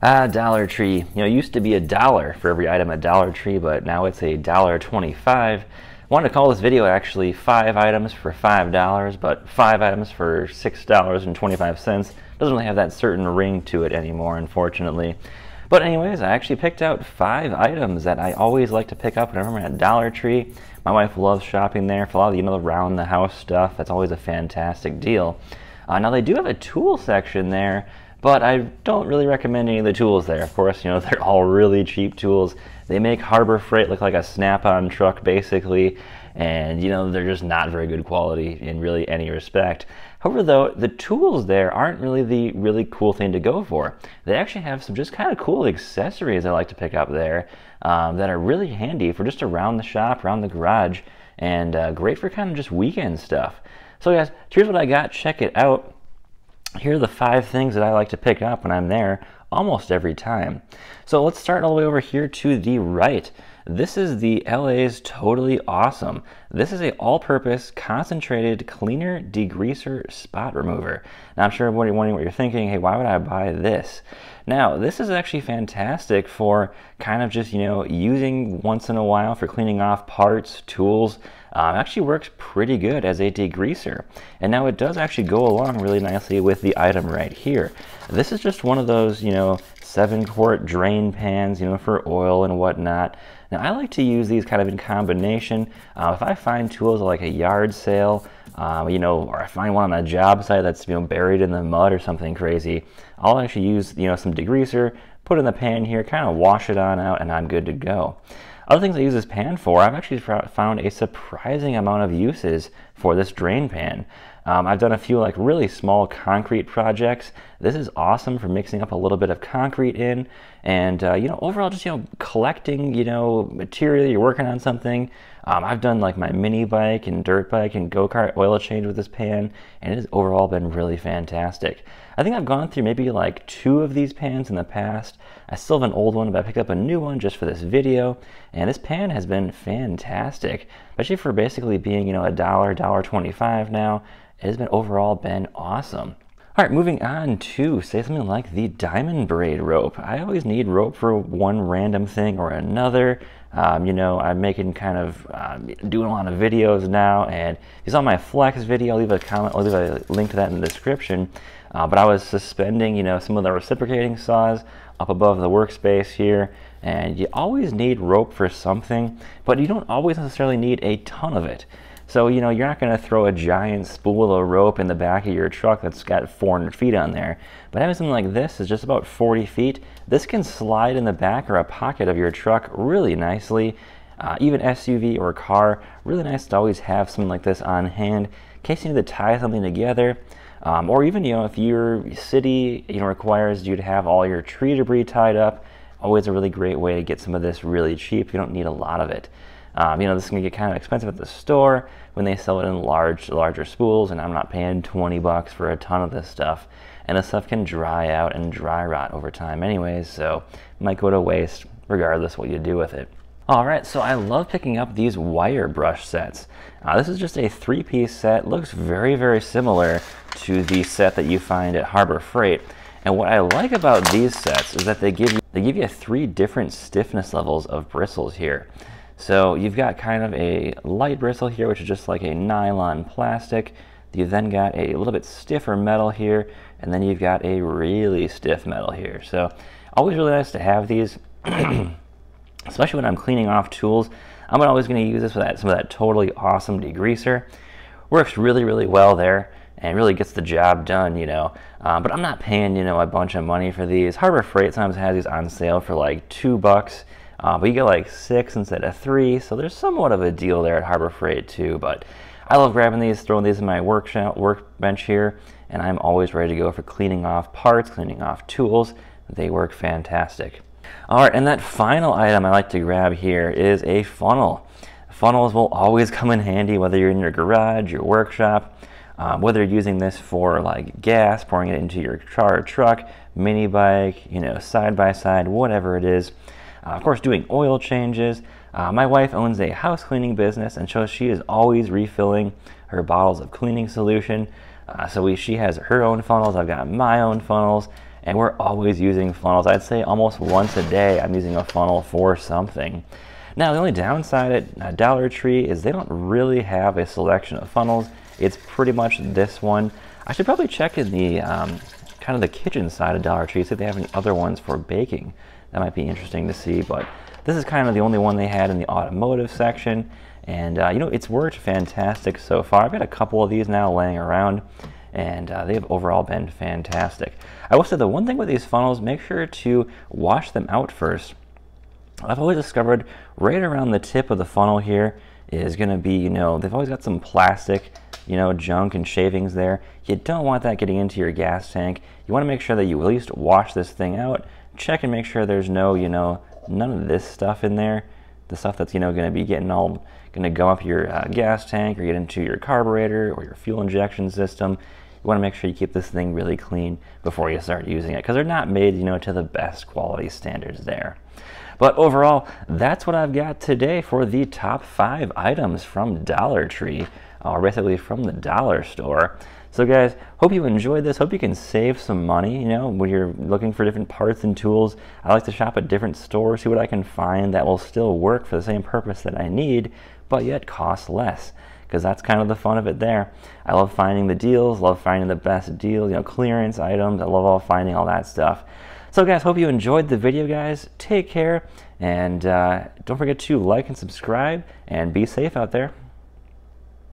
Dollar Tree. You know, it used to be $1 for every item at Dollar Tree, but now it's $1.25. I wanted to call this video actually 5 items for $5, but 5 items for $6.25 doesn't really have that certain ring to it anymore, unfortunately. But anyways, I actually picked out 5 items that I always like to pick up whenever I'm at Dollar Tree. My wife loves shopping there for a lot of, around the house stuff. That's always a fantastic deal. Now they do have a tool section there, but I don't really recommend any of the tools there. Of course, they're all really cheap tools. They make Harbor Freight look like a Snap-on truck, basically, and they're just not very good quality in really any respect. However, though, the tools there aren't really the really cool thing to go for. They actually have some just kind of cool accessories I like to pick up there that are really handy for just around the shop, around the garage, and great for kind of just weekend stuff. So guys, here's what I got. Check it out. Here are the 5 things that I like to pick up when I'm there almost every time. So let's start all the way over here to the right. This is the LA's Totally Awesome. This is a all-purpose concentrated cleaner degreaser spot remover. Now I'm sure everybody wondering what you're thinking, hey, why would I buy this? Now this is actually fantastic for kind of just using once in a while for cleaning off parts, tools. Actually works pretty good as a degreaser. And now it does actually go along really nicely with the item right here. This is just one of those 7-quart drain pans for oil and whatnot. Now I like to use these kind of in combination. If I find tools at like a yard sale, or I find one on a job site that's buried in the mud or something crazy, I'll actually use some degreaser, put it in the pan here, kind of wash it on out, and I'm good to go. Other things I use this pan for, I've actually found a surprising amount of uses for this drain pan. I've done a few like really small concrete projects. This is awesome for mixing up a little bit of concrete in, and overall just collecting material. You're working on something. I've done like my mini bike and dirt bike and go-kart oil change with this pan, and it has overall been really fantastic. I think I've gone through maybe like 2 of these pans in the past. I still have an old one, but I picked up a new one just for this video, and this pan has been fantastic, especially for basically being $1, $1.25 now. It has been overall been awesome. All right, moving on to say something like the diamond braid rope. I always need rope for one random thing or another. I'm making kind of doing a lot of videos now, and if you saw my flex video, I'll leave a comment, I'll leave a link to that in the description. But I was suspending, some of the reciprocating saws up above the workspace here, and you always need rope for something, but you don't always necessarily need a ton of it. So, you're not going to throw a giant spool of rope in the back of your truck that's got 400 feet on there. But having something like this is just about 40 feet. This can slide in the back or a pocket of your truck really nicely. Even SUV or car, really nice to always have something like this on hand in case you need to tie something together. Or even, if your city, requires you to have all your tree debris tied up, always a really great way to get some of this really cheap. You don't need a lot of it. This can get kind of expensive at the store when they sell it in larger spools, and I'm not paying 20 bucks for a ton of this stuff. And this stuff can dry out and dry rot over time anyways, so it might go to waste regardless what you do with it. Alright, so I love picking up these wire brush sets. This is just a 3-piece set. Looks very, very similar to the set that you find at Harbor Freight. And what I like about these sets is that they give you 3 different stiffness levels of bristles here. So you've got kind of a light bristle here, which is just like a nylon plastic. You then got a little bit stiffer metal here, and then you've got a really stiff metal here. So always really nice to have these, especially when I'm cleaning off tools. I'm always going to use this with some of that Totally Awesome degreaser. Works really, really well there, and really gets the job done, But I'm not paying, a bunch of money for these. Harbor Freight sometimes has these on sale for like $2. But you get like 6 instead of 3, so there's somewhat of a deal there at Harbor Freight too. But I love grabbing these, throwing these in my workbench here, and I'm always ready to go for cleaning off parts, cleaning off tools. They work fantastic. All right, and that final item I like to grab here is a funnel. Funnels will always come in handy whether you're in your garage, your workshop, whether you're using this for like gas, pouring it into your car or truck, mini bike, side by side, whatever it is. Of course, doing oil changes. My wife owns a house cleaning business, and so she is always refilling her bottles of cleaning solution. So she has her own funnels, I've got my own funnels, and we're always using funnels. I'd say almost once a day I'm using a funnel for something. Now, the only downside at Dollar Tree is they don't really have a selection of funnels. It's pretty much this one. I should probably check in the kind of the kitchen side of Dollar Tree, see if they have any other ones for baking. That might be interesting to see, but this is kind of the only one they had in the automotive section. And you know, it's worked fantastic so far. I've got a couple of these now laying around, and they have overall been fantastic. I will say the one thing with these funnels, make sure to wash them out first. I've always discovered right around the tip of the funnel here is going to be, you know, they've always got some plastic, you know, junk and shavings there. You don't want that getting into your gas tank. You want to make sure that you at least wash this thing out, check and make sure there's no, you know, none of this stuff in there. The stuff that's, you know, going to be getting all, going to go up your gas tank or get into your carburetor or your fuel injection system. You want to make sure you keep this thing really clean before you start using it, because they're not made, you know, to the best quality standards there. But overall, that's what I've got today for the top 5 items from Dollar Tree, or basically from the dollar store. So guys, hope you enjoyed this. Hope you can save some money, you know, when you're looking for different parts and tools. I like to shop at different stores, see what I can find that will still work for the same purpose that I need, but yet cost less, because that's kind of the fun of it there. I love finding the deals, love finding the best deal, you know, clearance items. I love finding all that stuff. So guys, hope you enjoyed the video, guys. Take care, and don't forget to like and subscribe, and be safe out there.